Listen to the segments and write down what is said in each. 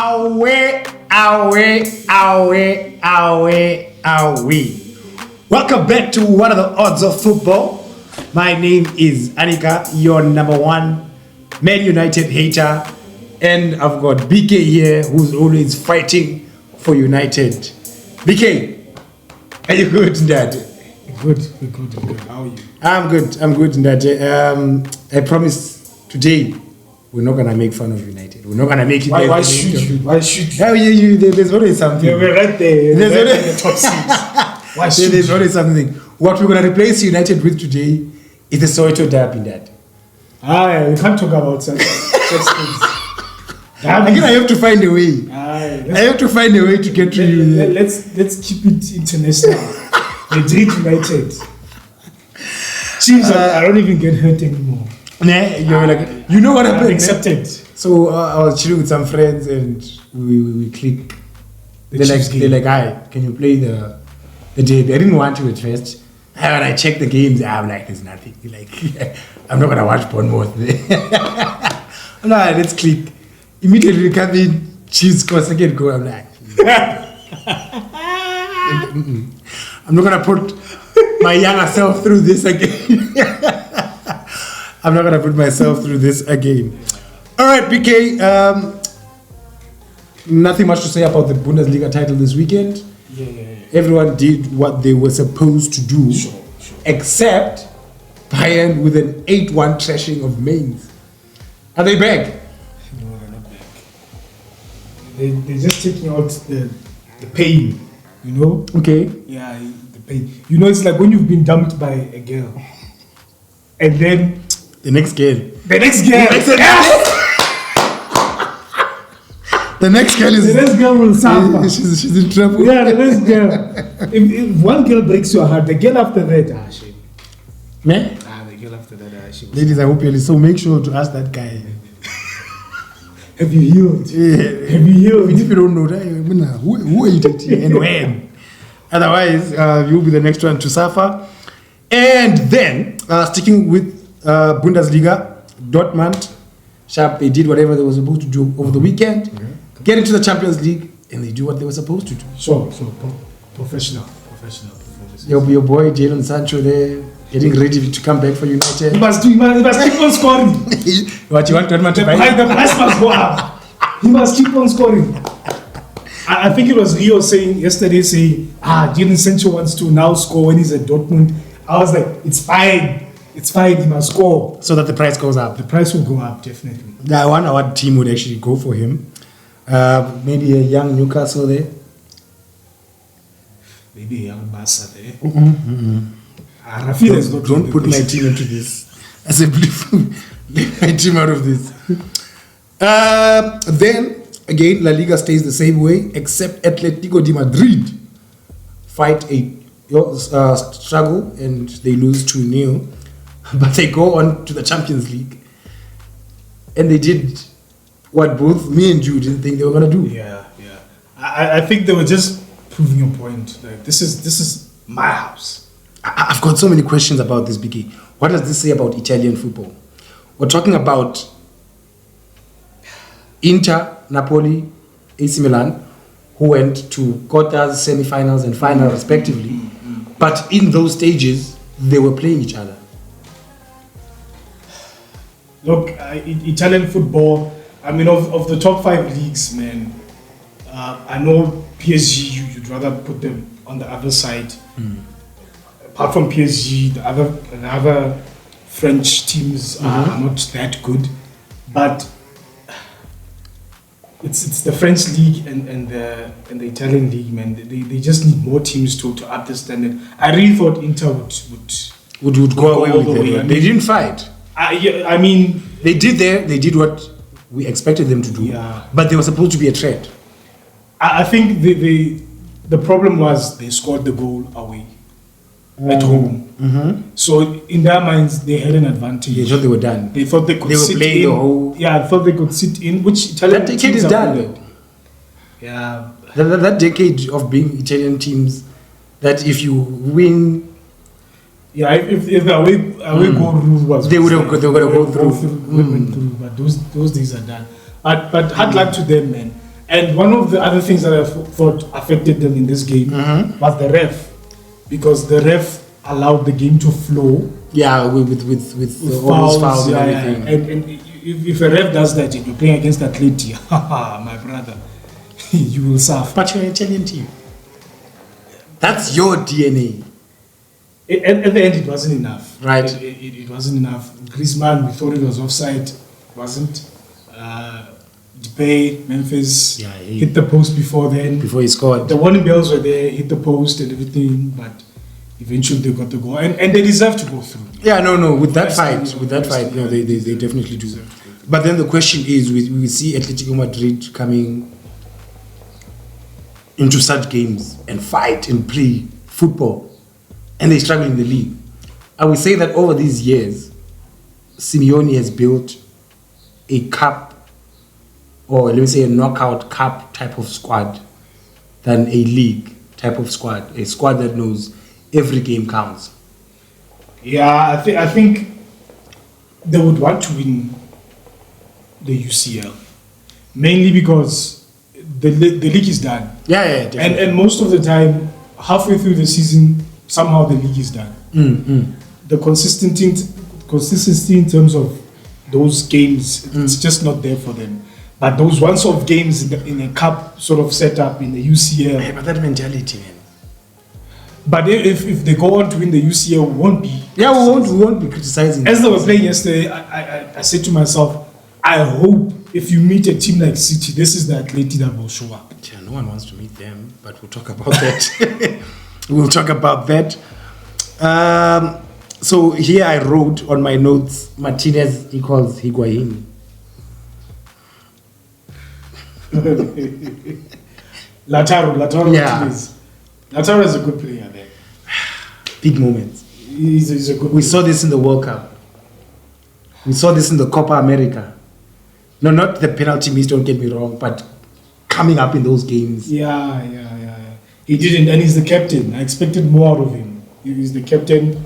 Away. Welcome back to What Are the Odds of Football. My name is Anika, your number one Man United hater. And I've got BK here, who's always fighting for United. BK, are you good, Dad? Good. How are you? I'm good, Dad. I promise today we're not gonna make fun of United. We're not gonna make it. Why should you? Oh, yeah, there's always something. Yeah, we're right there. There's We're right always in the top six. Why should there's you? always something. What we're gonna replace United with today is the Soweto derby, Dad. We can't talk about such things. Again, I have to find a way. Aye, I have to find a way to get to you. let's keep it international. Madrid United. Teams I don't even get hurt anymore. Nah, you're like, you know what happened? I've accepted. So I was chilling with some friends and we click. They're like, "Hi, can you play the derby?" I didn't want to at first. When I checked the games, I'm like, "There's nothing." Like, I'm not gonna watch Bournemouth. No, let's click. Immediately we come in, Chiefs score second goal. I'm like, I'm not gonna put my younger self through this again. I'm not gonna put myself through this again. All right, BK. Nothing much to say about the Bundesliga title this weekend. Yeah. Everyone did what they were supposed to do, Sure. except Bayern with an 8-1 trashing of Mainz. Are they back? No, they're not back. They're just taking out the pain, you know? Okay. Yeah, the pain. You know, it's like when you've been dumped by a girl. And then The next girl. the next girl. The next girl is. The next girl will suffer. She's in trouble. Yeah, the next girl. If one girl breaks your heart, the girl after that, shit. Man, The girl after that, she was. ladies, I hope you're listening. So make sure to ask that guy. Have you healed? Yeah. Have you healed? Even if you don't know that, who are you dating and when? Otherwise, you'll be the next one to suffer. And then, sticking with Bundesliga, Dortmund, Sharp, they did whatever they were supposed to do over the weekend. Get into the Champions League, and they do what they were supposed to do. So professional performance. Your boy Jadon Sancho there, getting ready to come back for United. He must keep on scoring. What you want Dortmund to buy? The price must go up. He must keep on scoring. I think it was Rio yesterday saying, Jadon Sancho wants to now score when he's at Dortmund. I was like, it's fine, he must score. So that the price goes up. The price will go up, definitely. I wonder what team would actually go for him. Maybe a young Newcastle there. Maybe a young Barca there. Rafinha is not Don't put my team into this. I said, leave my team out of this. Then, again, La Liga stays the same way, except Atletico de Madrid fight a struggle and they lose 2-0. But they go on to the Champions League. And they did what both me and you didn't think they were going to do. Yeah. I think they were just proving a point. Like, this is my house. I've got so many questions about this, Biggie. What does this say about Italian football? We're talking about Inter, Napoli, AC Milan, who went to quarters, semi-finals, and final respectively. But in those stages, they were playing each other. Look, Italian football, I mean, of the top 5 leagues, man, I know PSG, you'd rather put them on the other side. Apart from PSG, the other French teams are not that good. But it's the French league and the Italian league, man. They just need more teams to up the standard. I really thought Inter would go away with way. it. They didn't fight. I mean, they did what we expected them to do. Yeah. But they were supposed to be a threat. I think the problem was they scored the goal away at home. So in their minds, they had an advantage. They thought they were done. They thought they could They were sit playing in. the whole. Yeah, I thought they could sit in. Which Italian That decade teams is are done, good. though. Yeah. That decade of being Italian teams, that if you win. Yeah, if the away goal rule was, they would have go through. But those days are done. But hard luck to them, man. And one of the other things that I thought affected them in this game was the ref, because the ref allowed the game to flow. Yeah, with all those fouls and everything. And if a ref does that and you're playing against Atleti, my brother, you will suffer. But you're an Italian team. That's your DNA. At the end, it wasn't enough. Right. It wasn't enough. Griezmann, we thought it was offside. Wasn't. Depay, Memphis, he hit the post before then. Before he scored. The warning bells were there, hit the post and everything, but eventually they got the goal. And they deserve to go through. Yeah, no, with that fight, no, they definitely do. But then the question is, we see Atletico Madrid coming into such games and fight and play football, and they struggle in the league. I would say that over these years, Simeone has built a cup, or let me say a knockout cup type of squad, than a league type of squad, a squad that knows every game counts. Yeah, I think they would want to win the UCL, mainly because the league is done. Yeah, definitely. And most of the time, halfway through the season, somehow the league is done. The consistency in terms of those games, it's just not there for them. But those once-off games in a cup sort of setup in the UCL. Yeah, but that mentality, man. But if they go on to win the UCL, we won't be. Yeah, we won't be criticizing. As they were playing yesterday, I said to myself, I hope if you meet a team like City, this is the Atleti that will show up. Yeah, no one wants to meet them, but we'll talk about that. We'll talk about that. So here I wrote on my notes, Martinez equals Higuain. Lautaro Yeah. Martinez. Lautaro is a good player there. Big moments. He's a good We player. saw this in the World Cup. We saw this in the Copa America. No, not the penalty miss, don't get me wrong, but coming up in those games. Yeah. He didn't, and he's the captain. I expected more out of him. He's the captain.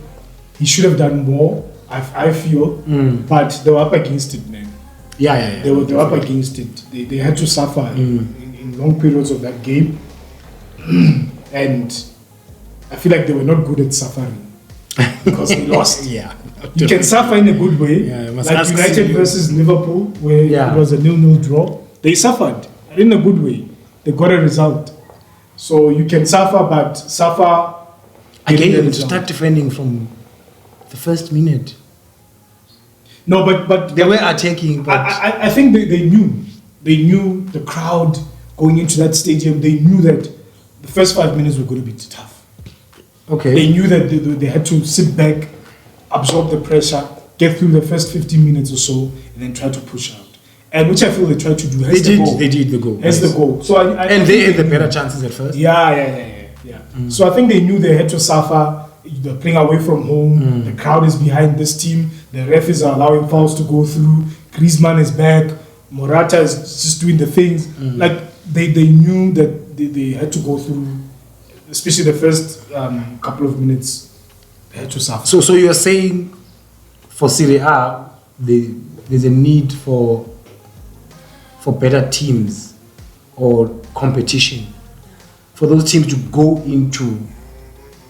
He should have done more, I feel. But they were up against it, man. Yeah. They were up against it. They had to suffer in long periods of that game. And I feel like they were not good at suffering because they lost. Yeah. You can suffer in a good way. Yeah, like United versus Liverpool, where it was a 0-0 draw. They suffered in a good way. They got a result. So you can suffer, but suffer again to start defending from the first minute. No, but they were attacking. But I think they knew. They knew the crowd going into that stadium. They knew that the first 5 minutes were going to be tough. Okay. They knew that they had to sit back, absorb the pressure, get through the first 15 minutes or so, and then try to push out. And which I feel they tried to do. They did the goal. That's the goal. So they had the better chances at first. Yeah. So I think they knew they had to suffer. They're playing away from home. The crowd is behind this team. The referees are allowing fouls to go through. Griezmann is back. Morata is just doing the things. Like they knew that they had to go through, especially the first couple of minutes. They had to suffer. So you're saying for Serie A, there's a need for better teams or competition for those teams to go into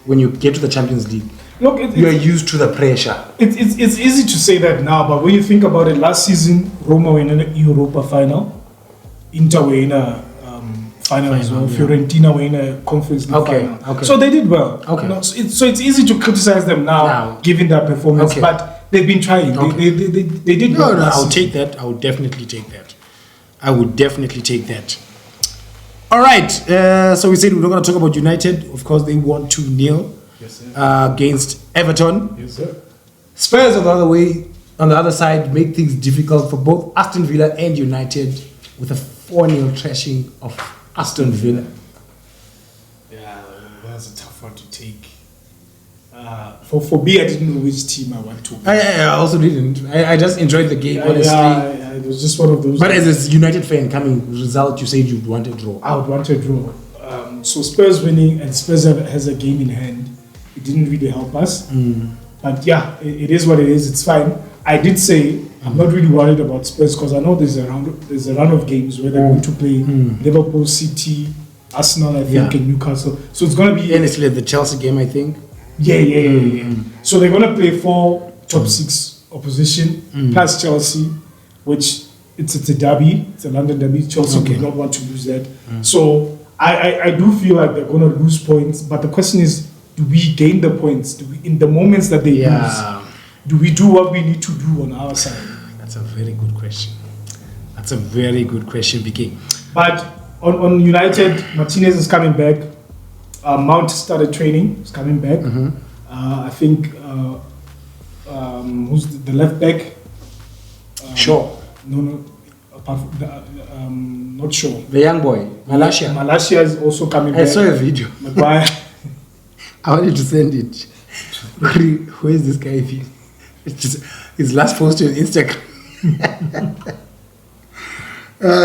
when you get to the Champions League. Look, you're used to the pressure. It's easy to say that now, but when you think about it, last season Roma were in an Europa final, Inter were in a final as well. Yeah. Fiorentina were in a Conference League final. Okay. So they did well. Okay. You know, so it's easy to criticize them now, given their performance. Okay. But they've been trying. Okay. They did well. No, I'll take that. I would definitely take that. All right. So we said we're not going to talk about United. Of course, they won 2-0 against Everton. Yes, sir. Spurs on the other side, make things difficult for both Aston Villa and United with a 4-0 thrashing of Aston Villa. Yeah, that's a tough one to take. For me, I didn't know which team I want to win. I also didn't. I just enjoyed the game, honestly. Yeah, it was just one of those. But as a United fan coming result, you said you'd want a draw. I would want a draw. So Spurs winning, and Spurs has a game in hand. It didn't really help us. But yeah, it is what it is. It's fine. I did say I'm not really worried about Spurs because I know there's a run of games where they're going to play Liverpool, City, Arsenal, I think, and Newcastle. So it's going to be... And it's like the Chelsea game, I think. Yeah. So they're going to play 4 top 6 opposition plus Chelsea, which it's a derby. It's a London derby. Chelsea would not want to lose that. So I do feel like they're going to lose points. But the question is, do we gain the points? Do we, in the moments that they lose, do we do what we need to do on our side? That's a very good question. That's a very good question, Vicky. But on United, Martinez is coming back. Mount started training. He's coming back. I think who's the left back? Sure. No. Apart from not sure. The young boy, Malacia. Malacia is also coming back. I saw a video. Maguire. I wanted to send it. Who is this guy? It's just his last post on Instagram.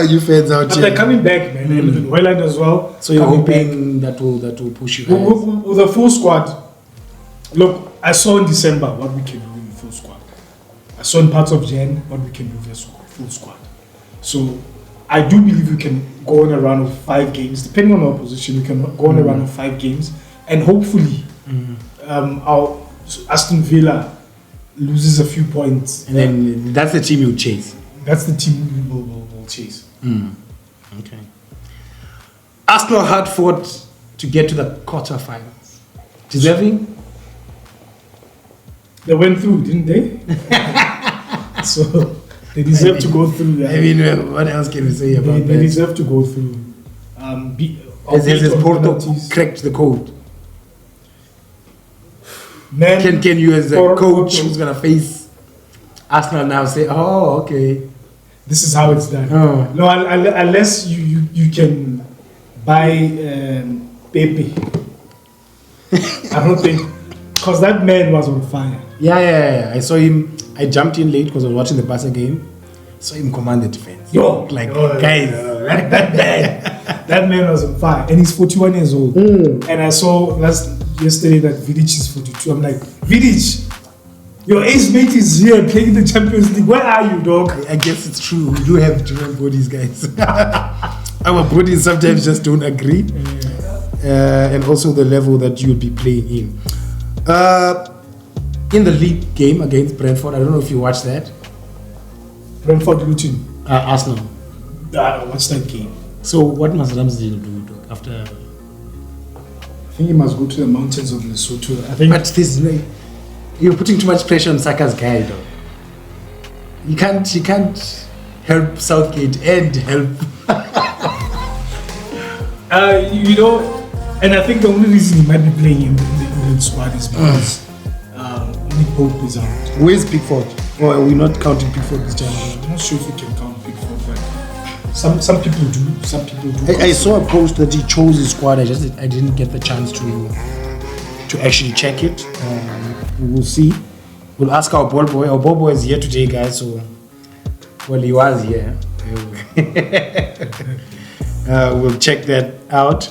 You fans out but here. they're coming back, man. And Wayland as well. So you're hoping that will push you guys. With the full squad. Look, I saw in December what we can do in the full squad. I saw in parts of Jan what we can do with the full squad. So I do believe we can go on a run of 5 games, depending on our position. We can go on a run of 5 games, and hopefully, our Aston Villa loses a few points, and then that's the team you chase. That's the team we will chase. Okay. Arsenal hard fought to get to the quarterfinals. Deserving? They went through, didn't they? So they deserve to go through that. I mean, what else can we say about that? They deserve to go through. Has Porto cracked the code? Man, can you, as a coach who's going to face Arsenal now, say, oh, okay, this is how it's done? No, unless you can buy Pepe. I don't think, because that man was on fire. Yeah. I saw him. I jumped in late because I was watching the Barca game. Saw him command the defense. Guys, that man was on fire, and he's 41 years old. And I saw yesterday that Vidic is 42. I'm like, Vidic, your age mate is here playing the Champions League. Where are you, dog? I guess it's true. We do have different bodies, guys. Our bodies sometimes just don't agree. And also the level that you'll be playing in. In the league game against Brentford, I don't know if you watched that. Brentford Luton. Arsenal. I watched that game. So what must Ramsdale do after? I think he must go to the mountains of Lesotho. But this you're putting too much pressure on Saka's guy, though. He can't help Southgate and help. And I think the only reason he might be playing in the England squad is because Nick Pope is out. Where's Pickford? Or are we not counting Pickford this time? I'm not sure if we can count Pickford, but some people do. Some people do. I saw a post that he chose his squad. I didn't get the chance to actually check it. We will see. We'll ask our ball boy. Our ball boy is here today, guys. So, well, he was here. We'll check that out.